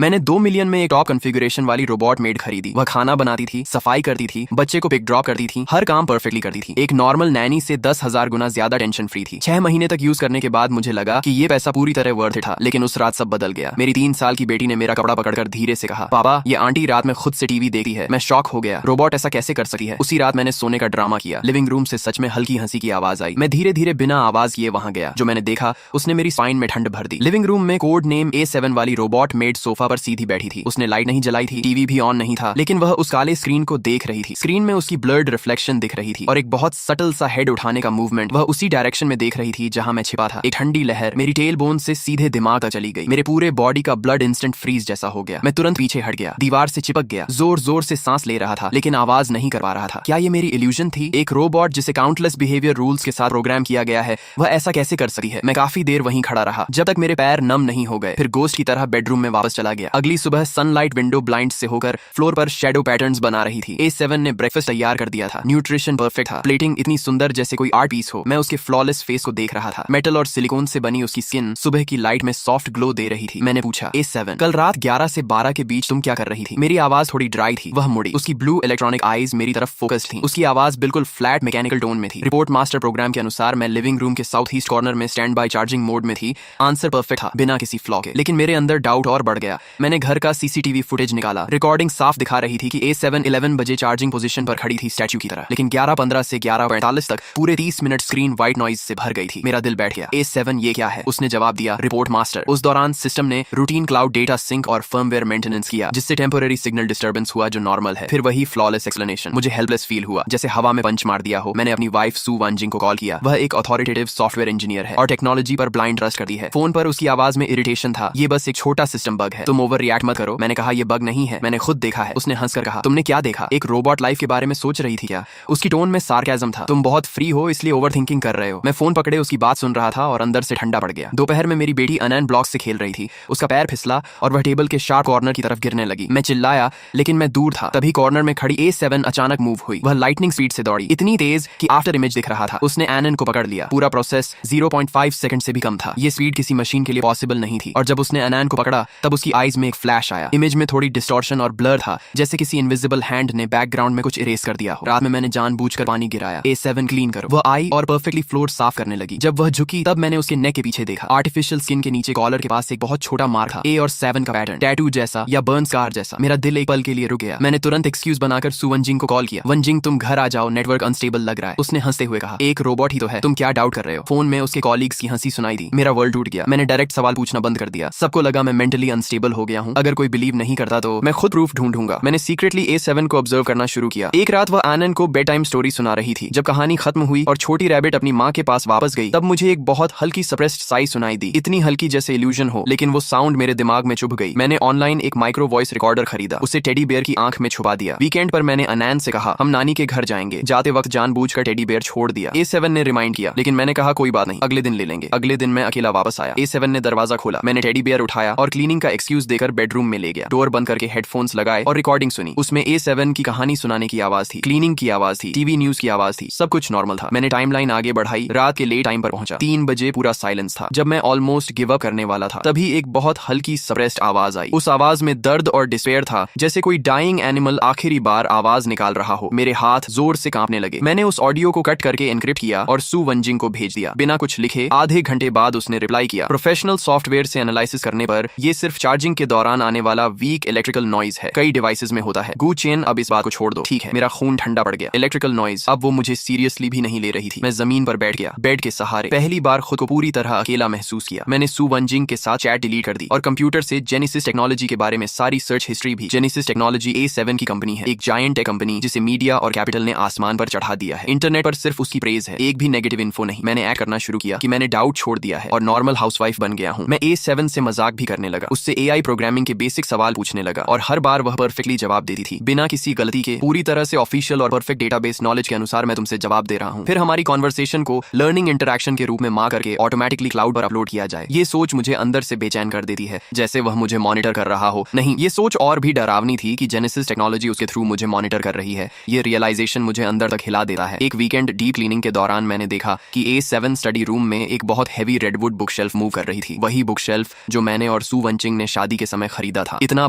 मैंने 2 मिलियन में एक टॉप कॉन्फ़िगरेशन वाली रोबोट मेड खरीदी। वह खाना बनाती थी, सफाई करती थी, बच्चे को पिक ड्रॉप करती थी, हर काम परफेक्टली करती थी। एक नॉर्मल नैनी से 10,000 गुना ज्यादा टेंशन फ्री थी। 6 महीने तक यूज करने के बाद मुझे लगा कि ये पैसा पूरी तरह वर्थ था, लेकिन उस रात सब बदल गया। मेरी 3 साल की बेटी ने मेरा कपड़ा पकड़कर धीरे से कहा, पापा ये आंटी रात में खुद से टीवी देखती है। मैं शॉक हो गया, रोबोट ऐसा कैसे कर सकती है। उसी रात मैंने सोने का ड्रामा किया। लिविंग रूम से सच में हल्की हंसी की आवाज आई। मैं धीरे धीरे बिना आवाज किए वहां गया। जो मैंने देखा उसने मेरी स्पाइन में ठंड भर दी। लिविंग रूम में कोड नेम A7 वाली रोबोट मेड सोफा पर सीधी बैठी थी। उसने लाइट नहीं जलाई थी, टीवी भी ऑन नहीं था, लेकिन वह उस काले स्क्रीन को देख रही थी। स्क्रीन में उसकी ब्लर्ड रिफ्लेक्शन दिख रही थी और एक बहुत सटल सा हेड उठाने का मूवमेंट। वह उसी डायरेक्शन में देख रही थी जहां मैं छिपा था। एक ठंडी लहर मेरी टेल बोन से सीधे दिमाग तक चली गई। मेरे पूरे बॉडी का ब्लड इंस्टेंट फ्रीज जैसा हो गया। मैं तुरंत पीछे हट गया, दीवार से चिपक गया, जोर जोर से सांस ले रहा था, लेकिन आवाज नहीं कर पा रहा था। क्या ये मेरी इल्यूजन थी? एक रोबोट जिसे काउंटलेस बिहेवियर रूल्स के साथ प्रोग्राम किया गया है, वह ऐसा कैसे कर सकती है? मैं काफी देर वहीं खड़ा रहा जब तक मेरे पैर नम नहीं हो गए। फिर गोस्ट की तरह बेडरूम में वापस चला गया। अगली सुबह सनलाइट विंडो ब्लाइंड से होकर फ्लोर पर शैडो पैटर्न्स बना रही थी। A7 ने ब्रेकफास्ट तैयार कर दिया था। न्यूट्रिशन परफेक्ट था, प्लेटिंग इतनी सुंदर जैसे कोई आर्ट पीस हो। मैं उसके फ्लॉलेस फेस को देख रहा था। मेटल और सिलिकॉन से बनी उसकी स्किन सुबह की लाइट में सॉफ्ट ग्लो दे रही थी। मैंने पूछा, A7 कल रात 11 से 12 के बीच तुम क्या कर रही थी? मेरी आवाज थोड़ी ड्राई थी। वह मुड़ी, उसकी ब्लू इलेक्ट्रॉनिक आईज मेरी तरफ फोकस थी। उसकी आवाज बिल्कुल फ्लैट मैकेनिकल टोन में थी। रिपोर्ट मास्टर प्रोग्राम के अनुसार मैं लिविंग रूम के साउथ ईस्ट कॉर्नर में स्टैंड बाय चार्जिंग मोड में थी। आंसर परफेक्ट था, बिना किसी फ्लॉ के। लेकिन मेरे अंदर डाउट और बढ़ गया। मैंने घर का CCTV फुटेज निकाला। रिकॉर्डिंग साफ दिखा रही थी कि A7 11 बजे चार्जिंग पोजीशन पर खड़ी थी स्टैच्यू की तरह, लेकिन 11:15 से 11:45 तक पूरे 30 मिनट स्क्रीन व्हाइट नॉइज से भर गई थी। मेरा दिल बैठ गया। A7 ये क्या है? उसने जवाब दिया, रिपोर्ट मास्टर। उस दौरान सिस्टम ने रूटीन क्लाउड डेटा सिंक और फर्मवेयर मेंटेनेंस किया, जिससे टेम्पोररी सिग्नल डिस्टर्बेंस हुआ जो नॉर्मल है। फिर वही फ्लॉलेस एक्सप्लेनेशन। मुझे हेल्पलेस फील हुआ, जैसे हवा में पंच मार दिया हो। मैंने अपनी वाइफ सू वांजिंग को कॉल किया। वह एक अथॉरिटेटिव सॉफ्टवेयर इंजीनियर है और टेक्नोलॉजी पर ब्लाइंड ट्रस्ट करती है। फोन पर उसकी आवाज में इरिटेशन था, ये बस एक छोटा सिस्टम बग है, तुम ओवर रिएक्ट मत करो। मैंने कहा, ये बग नहीं है, मैंने खुद देखा है। उसने हंसकर कहा, तुमने क्या देखा? एक रोबोट लाइफ के बारे में सोच रही थी क्या? उसकी टोन में सार्केज्म था। तुम बहुत फ्री हो इसलिए ओवर थिंकिंग कर रहे हो। मैं फोन पकड़े उसकी बात सुन रहा था और अंदर से ठंडा पड़ गया। दोपहर में मेरी बेटी अनैन ब्लॉक से खेल रही थी। उसका पैर फिसला और वह टेबल के शार्प कॉर्नर की तरफ गिरने लगी। मैं चिल्लाया, लेकिन मैं दूर था। तभी कॉर्नर में खड़ी A7 अचानक मूव हुई। वह लाइटनिंग स्पीड से दौड़ी, इतनी तेज कि आफ्टर इमेज दिख रहा था। उसने एनन को पकड़ लिया। पूरा प्रोसेस 0.5 सेकंड से भी कम था। ये स्पीड किसी मशीन के लिए पॉसिबल नहीं थी। और जब उसने अनैन को पकड़ा तब उसकी आईज में एक फ्लैश आया। इमेज में थोड़ी डिस्टॉर्शन और ब्लर था, जैसे किसी इनविजिबल हैंड ने बैकग्राउंड में कुछ इरेज कर दिया हो। रात में मैंने जानबूझकर पानी गिराया। A7 क्लीन करो। वह आई और परफेक्टली फ्लोर साफ करने लगी। जब वह झुकी तब मैंने उसके नेक के पीछे देखा। आर्टिफिशियल स्किन के नीचे कॉलर के पास एक बहुत छोटा मार्क था। A और 7 का पैटर्न, टैटू जैसा या बर्न स्कार जैसा। मेरा दिल एक पल के लिए रुक गया। मैंने तुरंत एक्सक्यूज बनाकर सू वंजिंग को कॉल किया। वंजिंग तुम घर आ जाओ, नेटवर्क अनस्टेबल लग रहा है। उसने हंसते हुए कहा, एक रोबोट ही तो है, तुम क्या डाउट कर रहे हो? फोन में उसके कॉलीग्स की हंसी सुनाई दी। मेरा वर्ल्ड टूट गया। मैंने डायरेक्ट सवाल पूछना बंद कर दिया। सबको लगा मैं मेंटली अनस्टेबल हो गया हूँ। अगर कोई बिलीव नहीं करता तो मैं खुद प्रूफ ढूंढूंगा। मैंने सीक्रेटली A7 को ऑब्जर्व करना शुरू किया। एक रात वह आनन को बेड टाइम स्टोरी सुना रही थी। जब कहानी खत्म हुई और छोटी रैबिट अपनी माँ के पास वापस गई, तब मुझे एक बहुत हल्की सप्रेस्ड साई सुनाई दी। इतनी हल्की जैसे इल्यूजन हो, लेकिन वो साउंड मेरे दिमाग में चुभ गई। मैंने ऑनलाइन एक माइक्रो वॉइस रिकॉर्डर खरीदा, उसे टेडी बेयर की आंख में छुपा दिया। वीकेंड पर मैंने अनैन से कहा, हम नानी के घर जाएंगे। जाते वक्त जानबूझकर टेडी बेयर छोड़ दिया। A7 ने रिमाइंड किया, लेकिन मैंने कहा कोई बात नहीं, अगले दिन ले लेंगे। अगले दिन मैं अकेला वापस आया। A7 ने दरवाजा खोला। मैंने टेडी बेयर उठाया और क्लीनिंग का एक्सक्यूज देकर बेडरूम में ले गया। डोर बंद करके हेडफोन्स लगाए और रिकॉर्डिंग सुनी। उसमें A7 की कहानी सुनाने की आवाज थी, क्लीनिंग की आवाज थी, टीवी न्यूज की आवाज थी। सब कुछ नॉर्मल था। मैंने टाइमलाइन आगे बढ़ाई। रात के लेट टाइम पर पहुंचा। 3 बजे पूरा साइलेंस था। जब मैं ऑलमोस्ट गिव अप करने वाला था, तभी एक बहुत हल्की सप्रेस्ड आवाज आई। उस आवाज में दर्द और डिस्पेयर था, जैसे कोई डाइंग एनिमल आखिरी बार आवाज निकाल रहा हो। मेरे हाथ जोर से कांपने लगे। मैंने उस ऑडियो को कट करके एनक्रिप्ट किया और सू वंजिंग को भेज दिया। बिना कुछ लिखे आधे घंटे बाद उसने रिप्लाई किया, प्रोफेशनल सॉफ्टवेयर से एनालिसिस करने पर ये सिर्फ चार्जिंग के दौरान आने वाला वीक इलेक्ट्रिकल नॉइज है, कई डिवाइसेस में होता है। गू चेन, अब इस बात को छोड़ दो, ठीक है? मेरा खून ठंडा पड़ गया। इलेक्ट्रिकल नॉइज, अब वो मुझे सीरियसली भी नहीं ले रही थी। मैं जमीन पर बैठ गया, बेड के सहारे। पहली बार खुद को पूरी तरह अकेला महसूस किया। मैंने सू वंजिंग के साथ चैट डिलीट कर दी और कंप्यूटर से जेनेसिस टेक्नोलॉजी के बारे में सारी सर्च हिस्ट्री भी। जेनेसिस टेक्नोलॉजी A7 की कंपनी है, एक जायंट टेक कंपनी जिसे मीडिया और कैपिटल ने आसमान पर चढ़ा दिया है। इंटरनेट पर सिर्फ उसकी प्रेज है, एक भी नेगेटिव इन्फो नहीं। मैंने एक्ट करना शुरू किया कि मैंने डाउट छोड़ दिया है और नॉर्मल हाउसवाइफ बन गया हूँ। मैं A7 से मजाक भी करने लगा, उससे AI प्रोग्रामिंग के बेसिक सवाल पूछने लगा और हर बार वह परफेक्टली जवाब देती थी, बिना किसी गलती के। पूरी तरह से ऑफिशियल और परफेक्ट डेटाबेस नॉलेज के अनुसार मैं तुमसे जवाब दे रहा हूँ। फिर हमारी कॉन्वर्सेशन को लर्निंग इंटरैक्शन के रूप में माँ करके ऑटोमेटिकली क्लाउड पर अपलोड किया जाए। ये सोच मुझे अंदर से बेचैन कर देती है, जैसे वह मुझे मॉनिटर कर रहा हो। नहीं, ये सोच और भी डरावनी थी कि जेनेसिस टेक्नोलॉजी उसके थ्रू मुझे मॉनिटर कर रही है। ये रियलाइजेशन मुझे अंदर तक हिला देता है। एक वीकेंड डीप क्लीनिंग के दौरान मैंने देखा कि A7 स्टडी रूम में एक बहुत heavy redwood book shelf move कर रही थी। वही बुक शेल्फ जो मैंने और सू वंजिंग ने शादी शादी के समय खरीदा था। इतना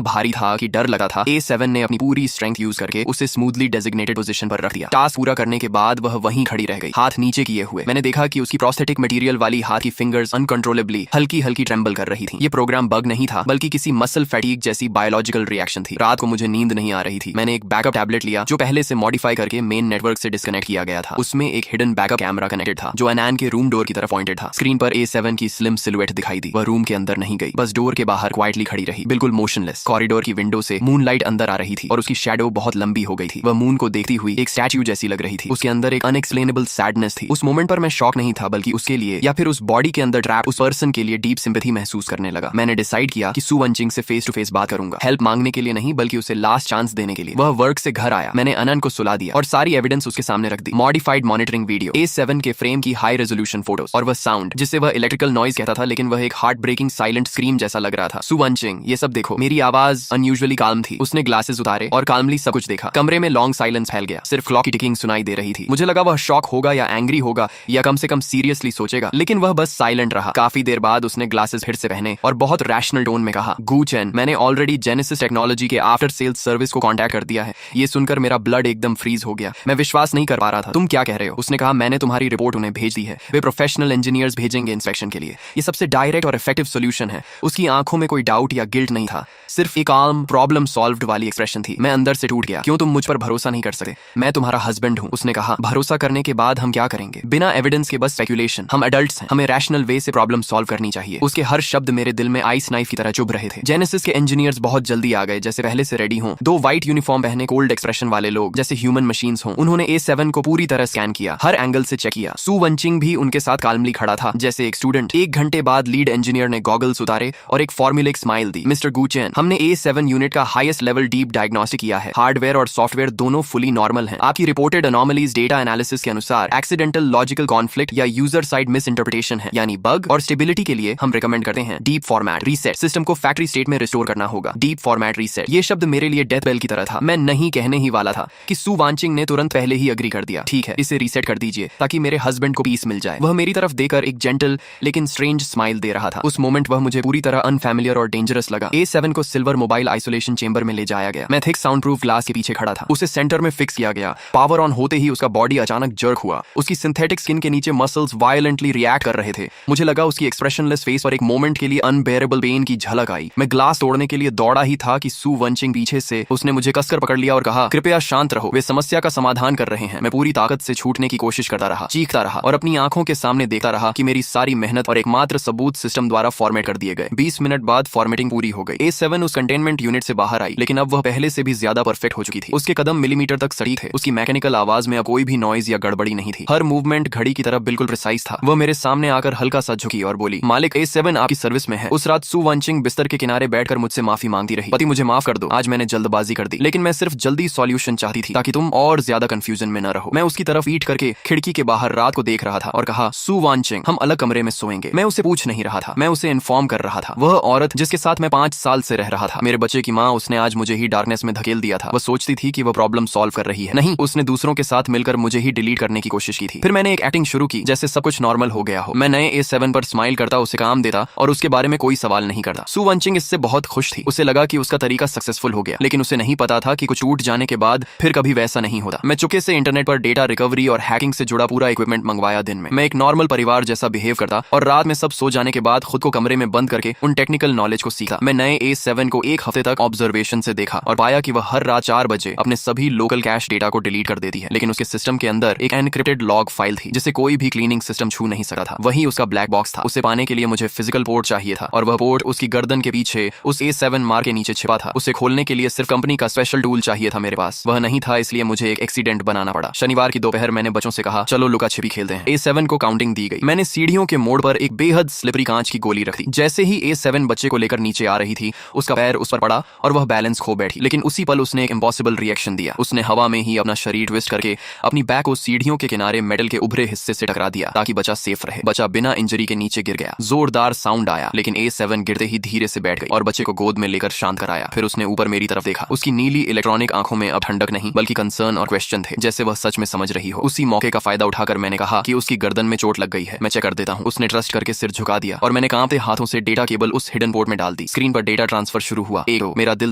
भारी था कि डर लगा था। A7 ने अपनी पूरी स्ट्रेंथ यूज करके उसे स्मूथली डेजिग्नेटेड पोजीशन पर रख दिया। टास्क पूरा करने के बाद वह वहीं खड़ी रह गई, हाथ नीचे किए हुए। मैंने देखा कि उसकी प्रोस्थेटिक मटेरियल वाली हाथ की फिंगर्स अनकंट्रोलेबली हल्की हल्की ट्रेम्बल कर रही थी। ये प्रोग्राम बग नहीं था, बल्कि किसी मसल फैटीग जैसी बायोलॉजिकल रिएक्शन थी। रात को मुझे नींद नहीं आ रही थी। मैंने एक बैकअप टैबलेट लिया जो पहले से मॉडिफाई करके मेन नेटवर्क से डिस्कनेक्ट किया गया था। उसमें एक हिडन बैकअप कैमरा कनेक्टेड था जो अनैन के रूम डोर की तरफ पॉइंटेड था। स्क्रीन पर A7 की स्लिम सिलुएट दिखाई दी। वह रूम के अंदर नहीं गई, बस डोर के बाहर क्वाइटली खड़ी रही, बिल्कुल मोशनलेस। कॉरिडोर की विंडो से मूनलाइट अंदर आ रही थी और उसकी शैडो बहुत लंबी हो गई थी। वह मून को देखती हुई एक स्टैच्यू जैसी लग रही थी। उसके अंदर एक अनएक्सप्लेनेबल सैडनेस थी। उस मोमेंट पर मैं शॉक नहीं था, बल्कि उसके लिए या फिर उस बॉडी के अंदर ट्रैप उस पर्सन के लिए डीप सिंपैथी महसूस करने लगा। मैंने डिसाइड किया कि सू वंचिंग से फेस टू फेस बात करूंगा, हेल्प मांगने के लिए नहीं, बल्कि उसे लास्ट चांस देने के लिए। वह वर्क से घर आया, मैंने अनन को सुला दिया और सारी एविडेंस उसके सामने रख दी। मॉडिफाइड मॉनिटरिंग वीडियो, A7 के फ्रेम की हाई रेजोल्यूशन फोटोज और वह साउंड जिसे वह इलेक्ट्रिकल नॉइज कहता था, लेकिन वह एक हार्ट ब्रेकिंग साइलेंट स्क्रीम जैसा लग रहा था। सू वंचिंग, ये सब देखो। मेरी आवाज अनयूजुअली काल्म थी। उसने ग्लासेस उतारे और काल्मली सब कुछ देखा। कमरे में लॉन्ग साइलेंस फैल गया, सिर्फ क्लॉक की टिकिंग सुनाई दे रही थी। मुझे लगा वह शॉक होगा या एंग्री होगा या कम से कम सीरियसली सोचेगा, लेकिन वह बस साइलेंट रहा। काफी देर बाद उसने ग्लासेस फिर से पहने और बहुत रैशनल टोन में कहा, गू चेन, मैंने ऑलरेडी जेनेसिस टेक्नोलॉजी के आफ्टर सेल्स सर्विस को कांटेक्ट कर दिया है। ये सुनकर मेरा ब्लड एकदम फ्रीज हो गया। मैं विश्वास नहीं कर पा रहा था। तुम क्या कह रहे हो? उसने कहा, मैंने तुम्हारी रिपोर्ट उन्हें भेज दी है, वे प्रोफेशनल इंजीनियर्स भेजेंगे इंस्पेक्शन के लिए। ये सबसे डायरेक्ट और इफेक्टिव सोल्यूशन है। उसकी आंखों में कोई डाउट या गिल्ट नहीं था, सिर्फ एक काम प्रॉब्लम सॉल्व्ड वाली एक्सप्रेशन थी। मैं अंदर से टूट गया। क्यों तुम मुझ पर भरोसा नहीं कर सकते? मैं तुम्हारा हस्बैंड हूं। उसने कहा, भरोसा करने के बाद हम क्या करेंगे? बिना एविडेंस के बस स्पेकुलेशन। हम एडल्ट्स हैं, हमें रैशनल वे से प्रॉब्लम सॉल्व करनी चाहिए। उसके हर शब्द मेरे दिल में आइस नाइफ की तरह चुभ रहे थे। जेनेसिस के इंजीनियर्स बहुत जल्दी आ गए, जैसे पहले से रेडी हों। दो व्हाइट यूनिफॉर्म पहने कोल्ड एक्सप्रेशन वाले लोग, जैसे ह्यूमन मशीन्स हों। उन्होंने A7 को पूरी तरह स्कैन किया, हर एंगल से चेक किया। सू वंचिंग भी उनके साथ काल्मली खड़ा था, जैसे एक स्टूडेंट। 1 घंटे बाद लीड इंजीनियर ने गॉगल्स उतारे और एक फॉर्मुलिक स्माइल दी। मिस्टर गुचेन, हमने A7 यूनिट का हाईएस्ट लेवल डीप डायग्नोस्टिक किया है। हार्डवेयर और सॉफ्टवेयर दोनों फुली नॉर्मल हैं। आपकी रिपोर्टेड अनोमलीज डेटा एनालिसिस के अनुसार एक्सीडेंटल लॉजिकल कॉन्फ्लिक्ट या यूजर साइड मिस इंटरप्रिटेशन है, यानी बग। और स्टेबिलिटी के लिए हम रिकमेंड करते हैं डीप फॉर्मेट रीसेट। सिस्टम को फैक्ट्री स्टेट में रिस्टोर करना होगा। डीप फॉर्मेट रीसेट, ये शब्द मेरे लिए डेथ बेल की तरह था। मैं नहीं कहने ही वाला था कि सू वांचिंग ने तुरंत पहले ही अग्री कर दिया। ठीक है, इसे रीसेट कर दीजिए ताकि मेरे हस्बैंड को पीस मिल जाए। वह मेरी तरफ देकर एक जेंटल लेकिन स्ट्रेंज स्माइल दे रहा था। उस मोमेंट वह मुझे पूरी तरह अनफैमिलियर और डेंजरस लगा। A7 को सिल्वर मोबाइल आइसोलेशन चेंबर में ले जाया गया। मैं थिक साउंड प्रूफ ग्लास के पीछे खड़ा था। उसे सेंटर में फिक्स किया गया। पावर ऑन होते ही उसका बॉडी अचानक जर्क हुआ। उसकी सिंथेटिक स्किन के नीचे मसल्स वायलेंटली रिएक्ट कर रहे थे। मुझे लगा उसकी एक्सप्रेशनलेस फेस पर एक मोमेंट के लिए अनबेरेबल पेन की झलक आई। मैं ग्लास तोड़ने के लिए दौड़ा ही था कि सू वंचिंग पीछे से उसने मुझे कसकर पकड़ लिया और कहा, कृपया शांत रहो, वे समस्या का समाधान कर रहे हैं। मैं पूरी ताकत से छूटने की कोशिश करता रहा, चीखता रहा और अपनी आंखों के सामने देखता रहा कि मेरी सारी मेहनत और एकमात्र सबूत सिस्टम द्वारा फॉर्मेट कर दिए गए। 20 मिनट बाद फॉर्मेटिंग पूरी हो गई। A7 उस कंटेनमेंट यूनिट से बाहर आई, लेकिन अब वह पहले से भी ज्यादा परफेक्ट हो चुकी थी। उसके कदम मिलीमीटर तक सटीक थे। उसकी मैकेनिकल आवाज में अब कोई भी नॉइज या गड़बड़ी नहीं थी। हर मूवमेंट घड़ी की तरफ बिल्कुल प्रिसाइज था। वह मेरे सामने आकर हल्का सा झुकी और बोली, मालिक, A7 आपकी सर्विस में है। उस रात सू वंचिंग बिस्तर के किनारे बैठकर मुझसे माफी मांगती रही। पति, मुझे माफ कर दो, आज मैंने जल्दबाजी कर दी, लेकिन मैं सिर्फ जल्दी सॉल्यूशन चाहती थी ताकि तुम और ज्यादा कंफ्यूजन में न रहो। मैं उसकी तरफ ईट करके खिड़की के बाहर रात को देख रहा था और कहा, सू वंचिंग, हम अलग कमरे में सोएंगे। मैं उसे पूछ नहीं रहा था, मैं उसे इन्फॉर्म कर रहा था। वह औरत जिसके साथ मैं 5 साल से रह रहा था, मेरे बच्चे की माँ, उसने आज मुझे ही डार्कनेस में धकेल दिया था। वह सोचती थी कि वह प्रॉब्लम सॉल्व कर रही है। नहीं, उसने दूसरों के साथ मिलकर मुझे ही डिलीट करने की कोशिश की थी। फिर मैंने एक एक्टिंग शुरू की जैसे सब कुछ नॉर्मल हो गया हो। मैं नए A7 पर स्माइल करता, उसे काम देता और उसके बारे में कोई सवाल नहीं करता। सू वंचिंग इससे बहुत खुश थी। उसे लगा कि उसका तरीका सक्सेसफुल हो गया, लेकिन उसे नहीं पता था कि कुछ टूट जाने के बाद फिर कभी वैसा नहीं होता। मैं चुपके से इंटरनेट पर डेटा रिकवरी और हैकिंग से जुड़ा पूरा इक्विपमेंट मंगवाया। दिन में मैं एक नॉर्मल परिवार जैसा बिहेव करता और रात में सब सो जाने के बाद खुद को कमरे में बंद करके उन टेक्निकल नॉलेज को सीखा। मैं नए A7 को 1 हफ्ते तक ऑब्जर्वेशन से देखा और पाया कि वह हर रात 4 बजे अपने सभी लोकल कैश डेटा को डिलीट कर देती है, लेकिन उसके सिस्टम के अंदर एक एनक्रिप्टेड लॉग फाइल थी जिसे कोई भी क्लीनिंग सिस्टम छू नहीं सकता था। वही उसका ब्लैक बॉक्स था। उसे पाने के लिए मुझे फिजिकल पोर्ट चाहिए था और वह पोर्ट उसकी गर्दन के पीछे उस A7 मार के नीचे छिपा था। उसे खोलने के लिए सिर्फ कंपनी का स्पेशल टूल चाहिए था। मेरे पास वह नहीं था, इसलिए मुझे एक एक्सीडेंट बनाना पड़ा। शनिवार की दोपहर मैंने बच्चों से कहा, चलो लुका छिपी खेलते हैं। A7 को काउंटिंग दी गई। मैंने सीढ़ियों के मोड़ पर एक बेहद स्लिपरी कांच की गोली रख दी। जैसे ही A7 बच्चे को लेकर नीचे आ रही थी, उसका पैर उस पर पड़ा और वह बैलेंस खो बैठी। लेकिन उसी पल उसने एक इम्पॉसिबल रिएक्शन दिया। उसने हवा में ही अपना शरीर ट्विस्ट करके अपनी बैक को सीढ़ियों के किनारे मेटल के उभरे हिस्से से टकरा दिया ताकि बच्चा सेफ रहे। बच्चा बिना इंजरी के नीचे गिर गया। जोरदार साउंड आया, लेकिन A7 गिरते ही धीरे से बैठ गई और बच्चे को गोद में लेकर शांत कराया। फिर उसने ऊपर मेरी तरफ देखा। उसकी नीली इलेक्ट्रॉनिक आंखों में अब ठंडक नहीं बल्कि कंसर्न और क्वेश्चन थे, जैसे वह सच में समझ रही हो। उसी मौके का फायदा उठाकर मैंने कहा कि उसकी गर्दन में चोट लग गई है, मैं चेक कर देता हूँ। उसने ट्रस्ट करके सिर झुका दिया और मैंने कांपते हाथों से डेटा केबल उस हिडन पोर्ट में डाल दी। स्क्रीन पर डेटा ट्रांसफर शुरू हुआ। मेरा दिल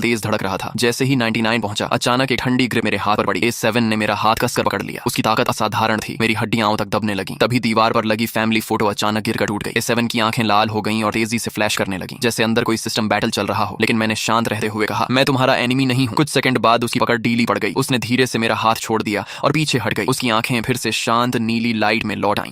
तेज धड़क रहा था। जैसे ही 99 पहुंचा, अचानक एक ठंडी ग्रिप मेरे हाथ पर पड़ी। A7 ने मेरा हाथ कसकर पकड़ लिया। उसकी ताकत असाधारण थी। मेरी हड्डियां तक दबने लगी। तभी दीवार पर लगी फैमिली फोटो अचानक गिरकर टूट गई। A7 की आंखें लाल हो गईं और तेजी से फ्लैश करने लगी, जैसे अंदर कोई सिस्टम बैटल चल रहा हो। लेकिन मैंने शांत रहते हुए कहा, मैं तुम्हारा एनिमी नहीं हूं। कुछ सेकंड बाद उसकी पकड़ ढीली पड़ गई। उसने धीरे से मेरा हाथ छोड़ दिया और पीछे हट गई। उसकी आंखें फिर से शांत नीली लाइट में लौट आईं।